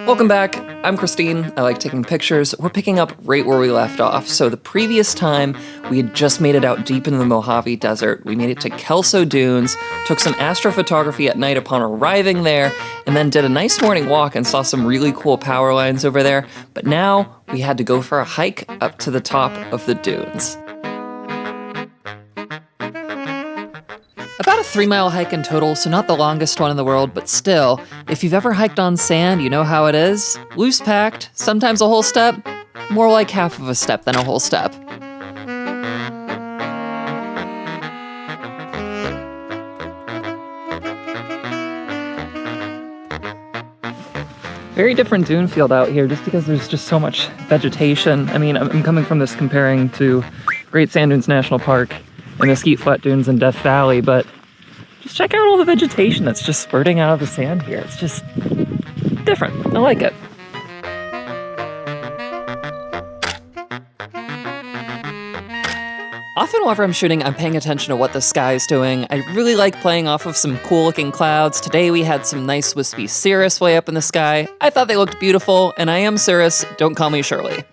Welcome back. I'm Christine. I like taking pictures. We're picking up right where we left off. So the previous time, we had just made it out deep into the Mojave Desert. We made it to Kelso Dunes, took some astrophotography at night upon arriving there, and then did a nice morning walk and saw some really cool power lines over there. But now we had to go for a hike up to the top of the dunes. About a 3-mile hike in total, so not the longest one in the world, but still, if you've ever hiked on sand, you know how it is. Loose packed, sometimes a whole step, more like half of a step than a whole step. Very different dune field out here just because there's just so much vegetation. I mean, I'm coming from this comparing to Great Sand Dunes National Park and Mesquite Flat Dunes in Death Valley, but just check out all the vegetation that's just spurting out of the sand here. It's just different. I like it. Often whenever I'm shooting, I'm paying attention to what the sky is doing. I really like playing off of some cool looking clouds. Today we had some nice wispy cirrus way up in the sky. I thought they looked beautiful, and I am Cirrus, don't call me Shirley.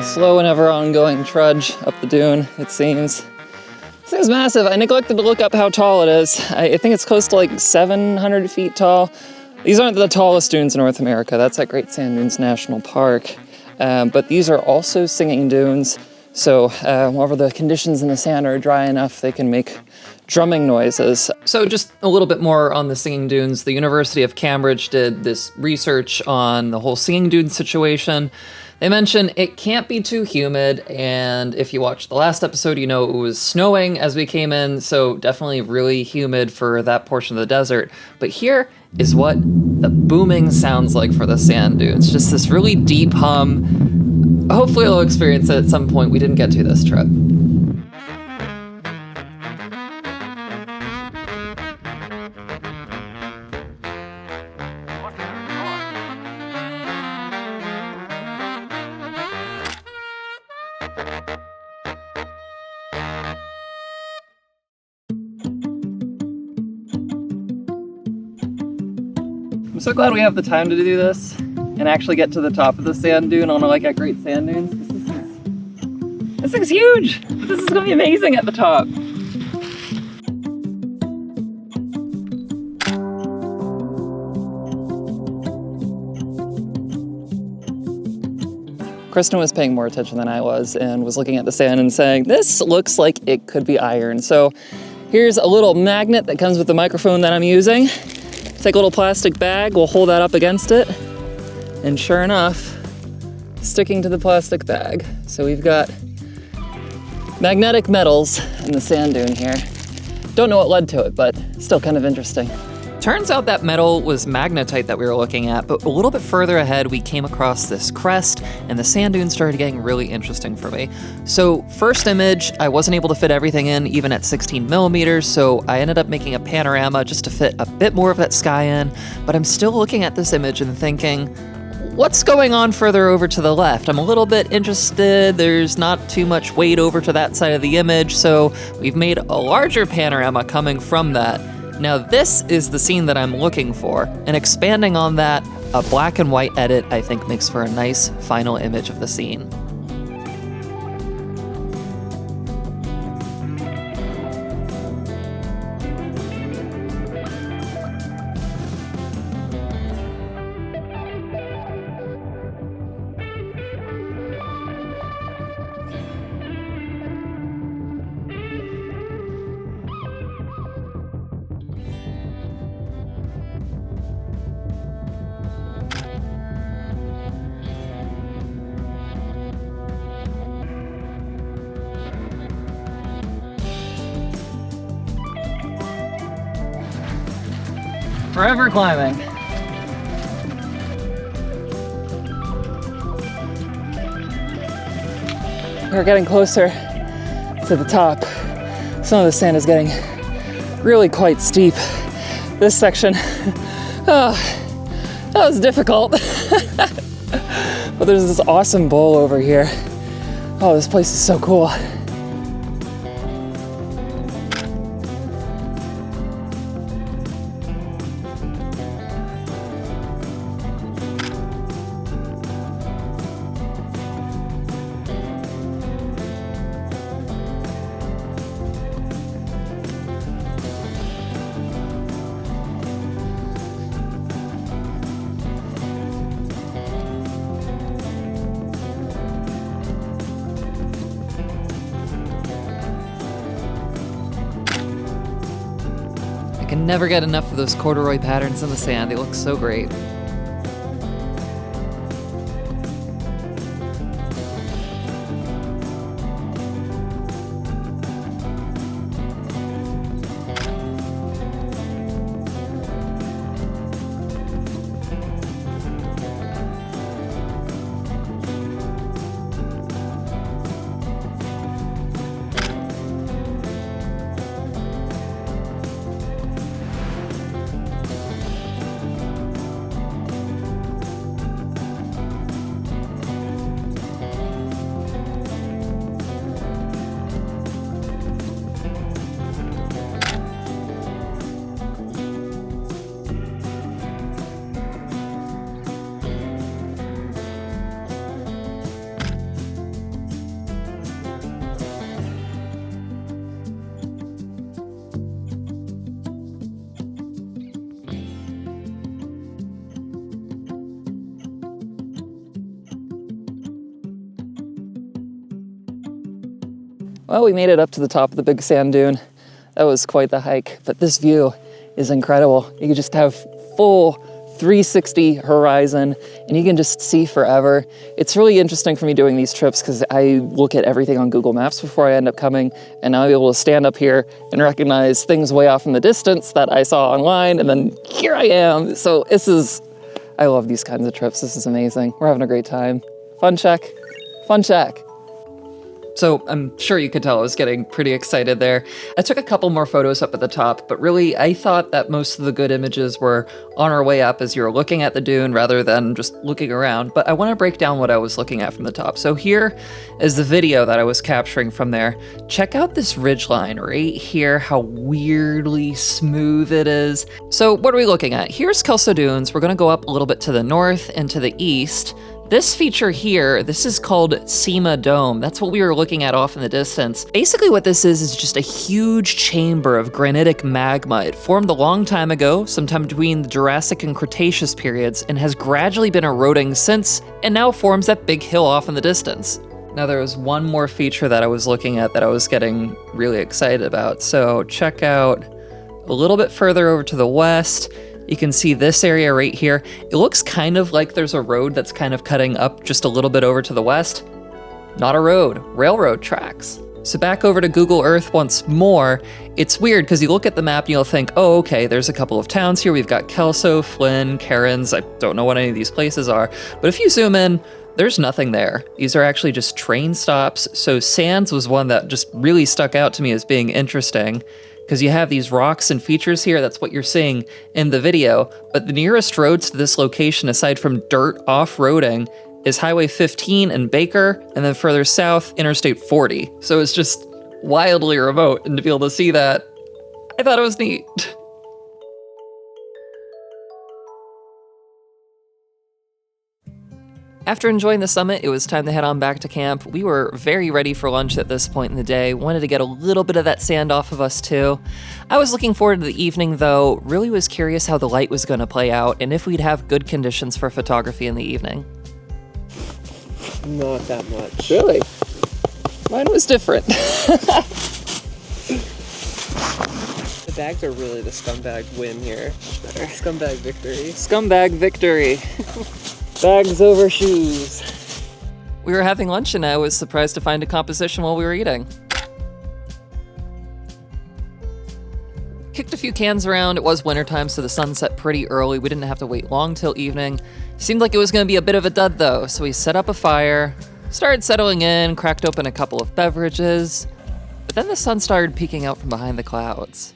Slow and ever ongoing trudge up the dune, it seems. This thing's massive. I neglected to look up how tall it is. I think it's close to like 700 feet tall. These aren't the tallest dunes in North America. That's at Great Sand Dunes National Park. But these are also singing dunes. So whenever the conditions in the sand are dry enough, they can make drumming noises. So just a little bit more on the singing dunes. The University of Cambridge did this research on the whole singing dune situation. They mention it can't be too humid, and if you watched the last episode, you know it was snowing as we came in, so definitely really humid for that portion of the desert. But here is what the booming sounds like for the sand dunes. Just this really deep hum. Hopefully I'll experience it at some point we didn't get to this trip. I'm so glad we have the time to do this and actually get to the top of the sand dune on like at Great Sand Dunes. This thing's huge! This is gonna be amazing at the top. Kristen was paying more attention than I was and was looking at the sand and saying, this looks like it could be iron. So here's a little magnet that comes with the microphone that I'm using. Take a little plastic bag, we'll hold that up against it, and sure enough, sticking to the plastic bag. So we've got magnetic metals in the sand dune here. Don't know what led to it, but still kind of interesting. Turns out that metal was Magne-TIGHT that we were looking at, but a little bit further ahead, we came across this crest, and the sand dunes started getting really interesting for me. So first image, I wasn't able to fit everything in, even at 16 millimeters, so I ended up making a panorama just to fit a bit more of that sky in, but I'm still looking at this image and thinking, what's going on further over to the left? I'm a little bit interested. There's not too much weight over to that side of the image, so we've made a larger panorama coming from that. Now this is the scene that I'm looking for, and expanding on that, a black and white edit I think makes for a nice final image of the scene. Forever climbing. We're getting closer to the top. Some of the sand is getting really quite steep. This section, oh, that was difficult. But there's this awesome bowl over here. Oh, this place is so cool. I can never get enough of those corduroy patterns in the sand. They look so great. Well, we made it up to the top of the big sand dune. That was quite the hike, but this view is incredible. You can just have full 360 horizon and you can just see forever. It's really interesting for me doing these trips because I look at everything on Google Maps before I end up coming, and now I'm able to stand up here and recognize things way off in the distance that I saw online, and then here I am. So I love these kinds of trips. This is amazing. We're having a great time. Fun check. Fun check. So I'm sure you could tell I was getting pretty excited there. I took a couple more photos up at the top, but really I thought that most of the good images were on our way up as you're looking at the dune rather than just looking around. But I want to break down what I was looking at from the top. So here is the video that I was capturing from there. Check out this ridgeline right here, how weirdly smooth it is. So what are we looking at? Here's Kelso Dunes. We're going to go up a little bit to the north and to the east. This feature here, this is called Cima Dome. That's what we were looking at off in the distance. Basically what this is just a huge chamber of granitic magma. It formed a long time ago, sometime between the Jurassic and Cretaceous periods, and has gradually been eroding since, and now forms that big hill off in the distance. Now there was one more feature that I was looking at that I was getting really excited about. So check out a little bit further over to the west. You can see this area right here. It looks kind of like there's a road that's kind of cutting up just a little bit over to the west. Not a road, railroad tracks. So back over to Google Earth once more. It's weird because you look at the map and you'll think, oh, okay, there's a couple of towns here. We've got Kelso, Flynn, Cairns. I don't know what any of these places are. But if you zoom in, there's nothing there. These are actually just train stops. So Sands was one that just really stuck out to me as being interesting, because you have these rocks and features here. That's what you're seeing in the video. But the nearest roads to this location, aside from dirt off-roading, is Highway 15 in Baker, and then further south, Interstate 40. So it's just wildly remote, and to be able to see that, I thought it was neat. After enjoying the summit, it was time to head on back to camp. We were very ready for lunch at this point in the day, wanted to get a little bit of that sand off of us too. I was looking forward to the evening though, really was curious how the light was going to play out and if we'd have good conditions for photography in the evening. Not that much. Really? Mine was different. The bags are really the scumbag win here. Scumbag victory. Scumbag victory. Bags over shoes. We were having lunch and I was surprised to find a composition while we were eating. Kicked a few cans around. It was wintertime, so the sun set pretty early. We didn't have to wait long till evening. Seemed like it was going to be a bit of a dud though, so we set up a fire, started settling in, cracked open a couple of beverages. But then the sun started peeking out from behind the clouds.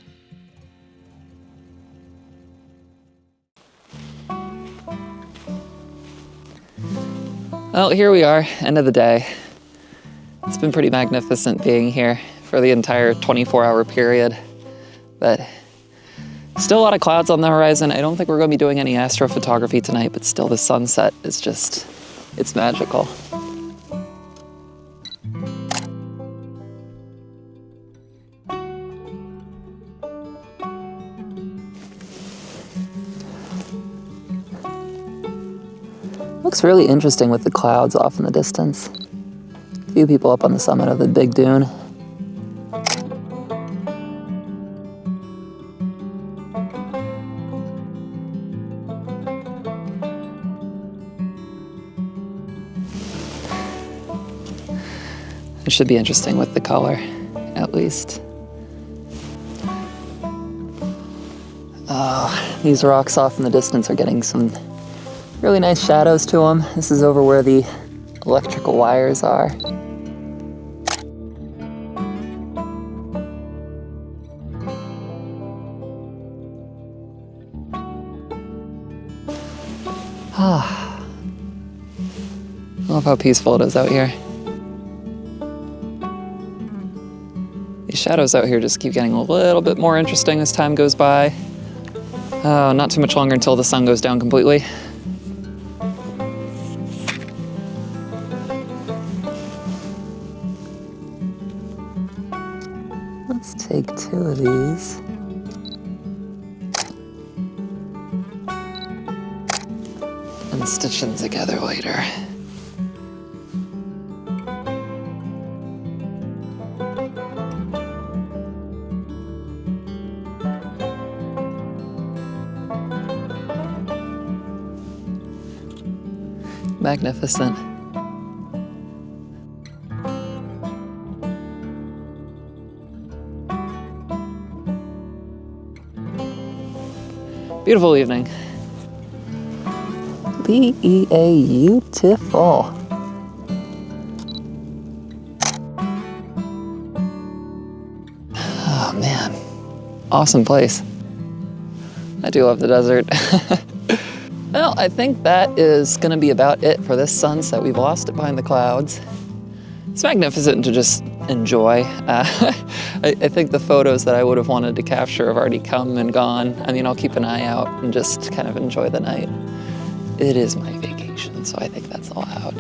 Well, here we are, end of the day. It's been pretty magnificent being here for the entire 24-hour period, but still a lot of clouds on the horizon. I don't think we're going to be doing any astrophotography tonight, but still the sunset is just, it's magical. Looks really interesting with the clouds off in the distance. A few people up on the summit of the big dune. It should be interesting with the color, at least. These rocks off in the distance are getting some really nice shadows to them. This is over where the electrical wires are. I love how peaceful it is out here. These shadows out here just keep getting a little bit more interesting as time goes by. Not too much longer until the sun goes down completely. Let's take 2 of these. And stitch them together later. Magnificent. Beautiful evening. Beautiful. Oh man, awesome place. I do love the desert. Well, I think that is going to be about it for this sunset. We've lost it behind the clouds. It's magnificent to just enjoy. I think the photos that I would have wanted to capture have already come and gone. I mean, I'll keep an eye out and just kind of enjoy the night. It is my vacation, so I think that's allowed.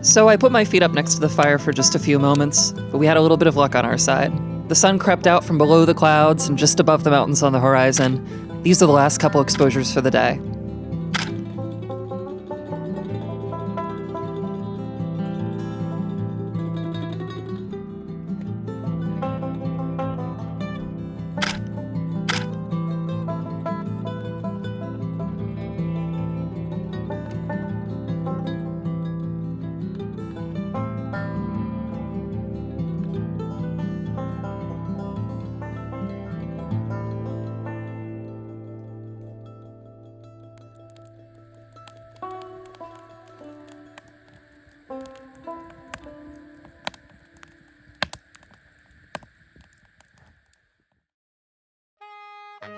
So I put my feet up next to the fire for just a few moments, but we had a little bit of luck on our side. The sun crept out from below the clouds and just above the mountains on the horizon. These are the last couple exposures for the day.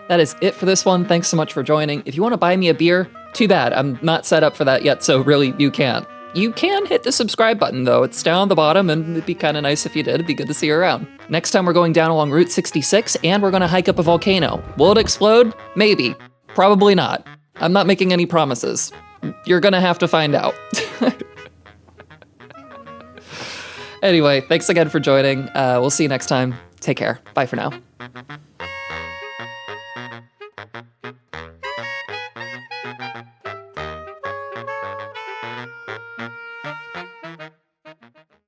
That is it for this one. Thanks so much for joining. If you want to buy me a beer, too bad. I'm not set up for that yet, so really, you can't. You can hit the subscribe button, though. It's down the bottom, and it'd be kind of nice if you did. It'd be good to see you around. Next time, we're going down along Route 66, and we're going to hike up a volcano. Will it explode? Maybe. Probably not. I'm not making any promises. You're going to have to find out. Anyway, thanks again for joining. We'll see you next time. Take care. Bye for now.